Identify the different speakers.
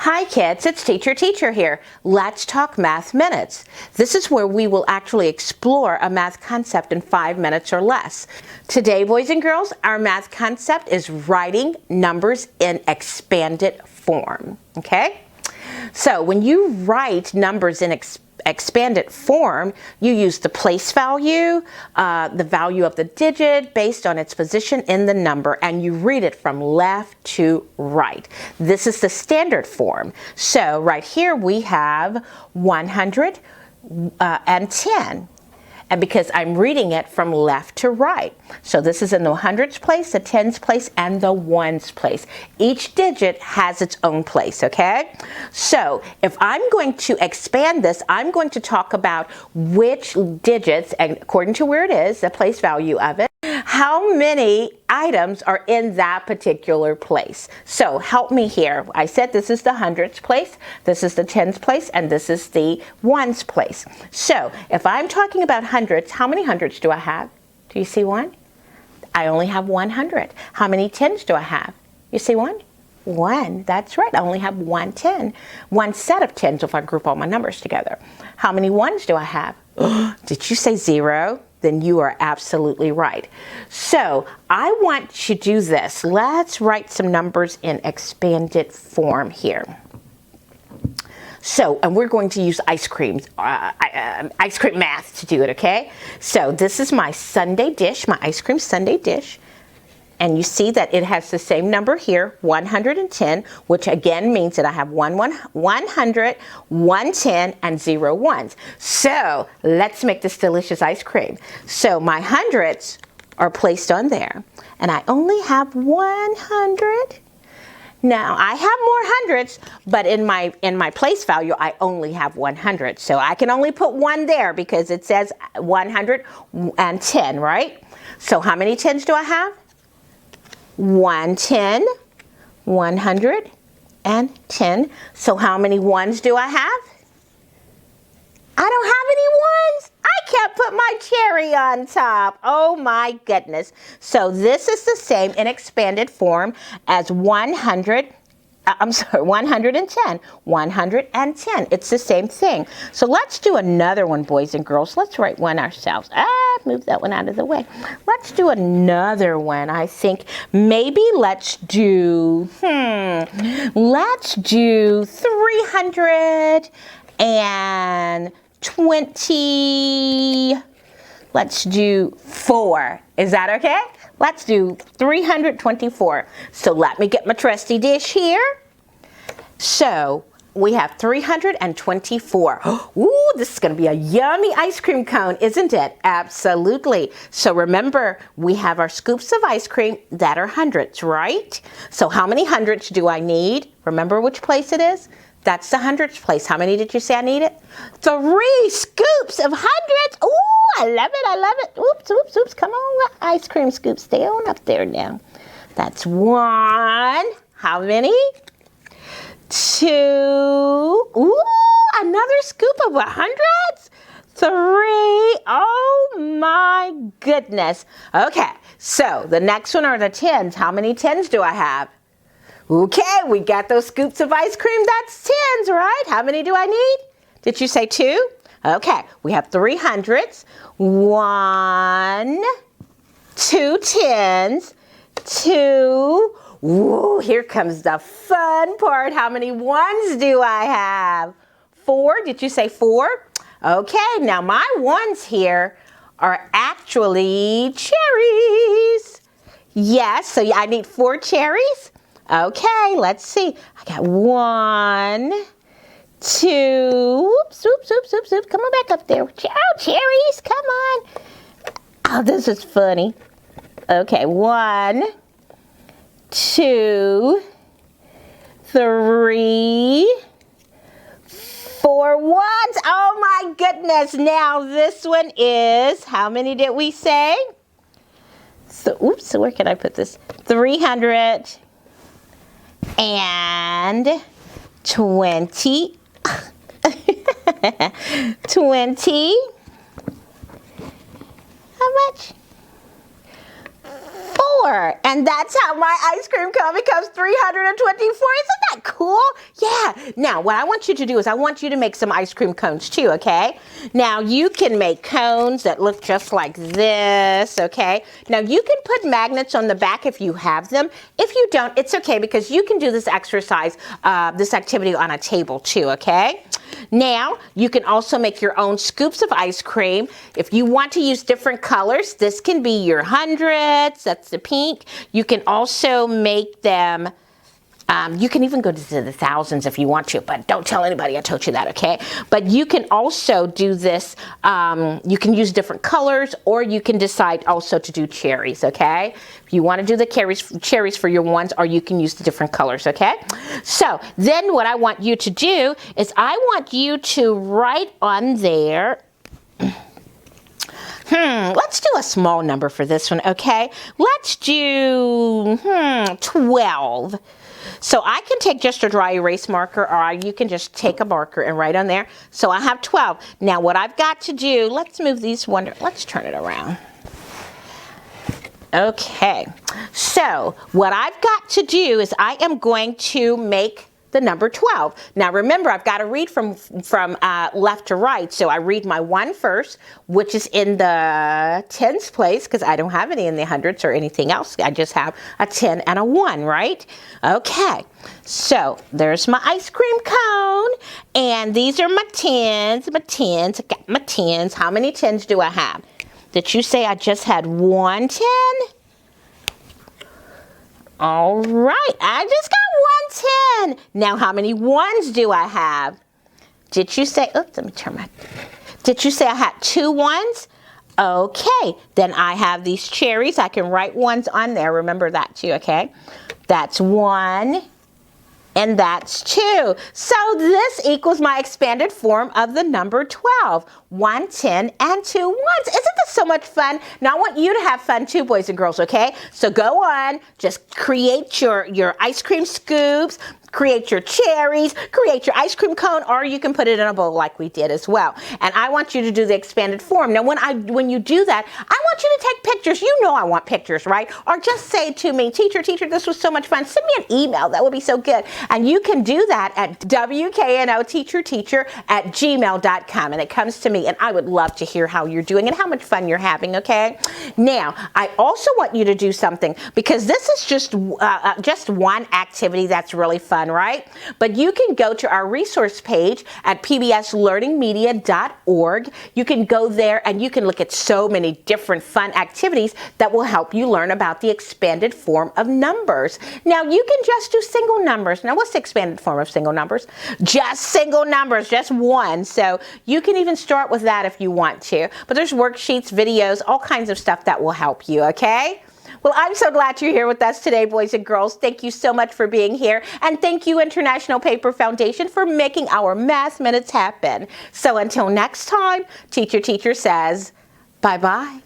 Speaker 1: Hi kids, it's Teacher here. Let's talk Math Minutes. This is where we will actually explore a math concept in 5 minutes or less. Today, boys and girls, our math concept is writing numbers in expanded form. Okay? So when you write numbers in expanded form, you use the place value, the value of the digit based on its position in the number, and you read it from left to right. This is the standard form. So right here we have 110. And because I'm reading it from left to right. So this is in the hundreds place, the tens place, and the ones place. Each digit has its own place, okay? So if I'm going to expand this, I'm going to talk about which digits, and according to where it is, the place value of it, how many items are in that particular place. So help me here. I said this is the hundreds place, this is the tens place, and this is the ones place. So if I'm talking about hundreds, how many hundreds do I have? Do you see one? I only have 100. How many tens do I have? You see one? One. That's right. I only have 110. One set of tens if I group all my numbers together. How many ones do I have? Did you say 0? Then you are absolutely right. So I want to do this. Let's write some numbers in expanded form here. So, and we're going to use ice cream math to do it, okay? So this is my sundae dish, my ice cream sundae dish. And you see that it has the same number here, 110, which again means that I have 100, 110, and 0 ones. So let's make this delicious ice cream. So my hundreds are placed on there, and I only have 100. Now I have more hundreds, but in my place value, I only have 100. So I can only put 1 there because it says 110, right? So how many tens do I have? 110, 110. So how many ones do I have? I don't have any ones. I can't put my cherry on top. Oh my goodness. So this is the same in expanded form as 110. 110. It's the same thing. So let's do another one, boys and girls. Let's write one ourselves. Move that one out of the way. Let's do another one. I think maybe let's do 320. Let's do 4. Is that okay? Let's do 324. So let me get my trusty dish here. So we have 324. Ooh, this is going to be a yummy ice cream cone, isn't it? Absolutely. So remember, we have our scoops of ice cream that are hundreds, right? So how many hundreds do I need? Remember which place it is? That's the hundreds place. How many did you say I needed? 3 scoops of hundreds. Ooh, I love it. I love it. Oops, oops, oops. Come on, ice cream scoop. Stay on up there now. That's 1. How many? 2. Ooh, another scoop of hundreds. 3. Oh my goodness. Okay, so the next one are the tens. How many tens do I have? Okay, we got those scoops of ice cream. That's tens, right? How many do I need? Did you say 2? Okay, we have 3 hundreds. 1, 2 tens, 2. Ooh, here comes the fun part. How many ones do I have? 4. Did you say 4? Okay, now my ones here are actually cherries. Yes, so I need 4 cherries. Okay, let's see. I got 1, 2. Oops, oops, oops, oops, oops. Come on back up there. Oh, cherries, come on. Oh, this is funny. Okay, 1, 2, 3, 4 ones. Oh my goodness. Now this one is, how many did we say? So, oops, so where can I put this? 320. How much? 4. And that's how my ice cream cone becomes 324. Isn't that cool? Yeah, Now what I want you to do is I want you to make some ice cream cones too, okay? Now you can make cones that look just like this, okay? Now you can put magnets on the back if you have them. If you don't, it's okay because you can do this exercise, this activity on a table too, okay? Now, you can also make your own scoops of ice cream. If you want to use different colors, this can be your hundreds, that's the pink. You can also make them, you can even go to the thousands if you want to, but don't tell anybody I told you that, okay? But you can also do this, you can use different colors, or you can decide also to do cherries, okay? If you want to do the cherries for your ones, or you can use the different colors, okay? So then what I want you to do is I want you to write on there, let's do a small number for this one, okay? Let's do 12. So I can take just a dry erase marker, or you can just take a marker and write on there. So I have 12. Now what I've got to do, let's move these let's turn it around. Okay, so what I've got to do is I am going to make the number 12. Now remember, I've got to read from left to right. So I read my 1 first, which is in the tens place, because I don't have any in the hundreds or anything else. I just have a 10 and a 1, right? Okay, so there's my ice cream cone, and these are my tens, I got my tens. How many tens do I have? Did you say I just had 1 10? All right, I just got 1 10. Now, how many ones do I have? Did you say, oops, let me turn my, did you say I had 2 ones? Okay, then I have these cherries. I can write ones on there. Remember that too, okay? That's 1. And that's 2. So this equals my expanded form of the number 12. 1, 10, and 2 ones. Isn't this so much fun? Now I want you to have fun too, boys and girls, okay? So go on, just create your ice cream scoops, create your cherries, create your ice cream cone, or you can put it in a bowl like we did as well. And I want you to do the expanded form. Now when you do that, I want you to take pictures. You know I want pictures, right? Or just say to me, teacher, this was so much fun. Send me an email. That would be so good. And you can do that at WKNO at gmail.com. And it comes to me, and I would love to hear how you're doing and how much fun you're having, okay? Now, I also want you to do something, because this is just one activity that's really fun, right? But you can go to our resource page at pbslearningmedia.org. You can go there and you can look at so many different fun activities that will help you learn about the expanded form of numbers. Now, you can just do single numbers. Now, what's the expanded form of single numbers? Just single numbers, just 1. So you can even start with that if you want to. But there's worksheets, videos, all kinds of stuff that will help you, okay? Well, I'm so glad you're here with us today, boys and girls. Thank you so much for being here. And thank you, International Paper Foundation, for making our Math Minutes happen. So until next time, Teacher says, bye-bye.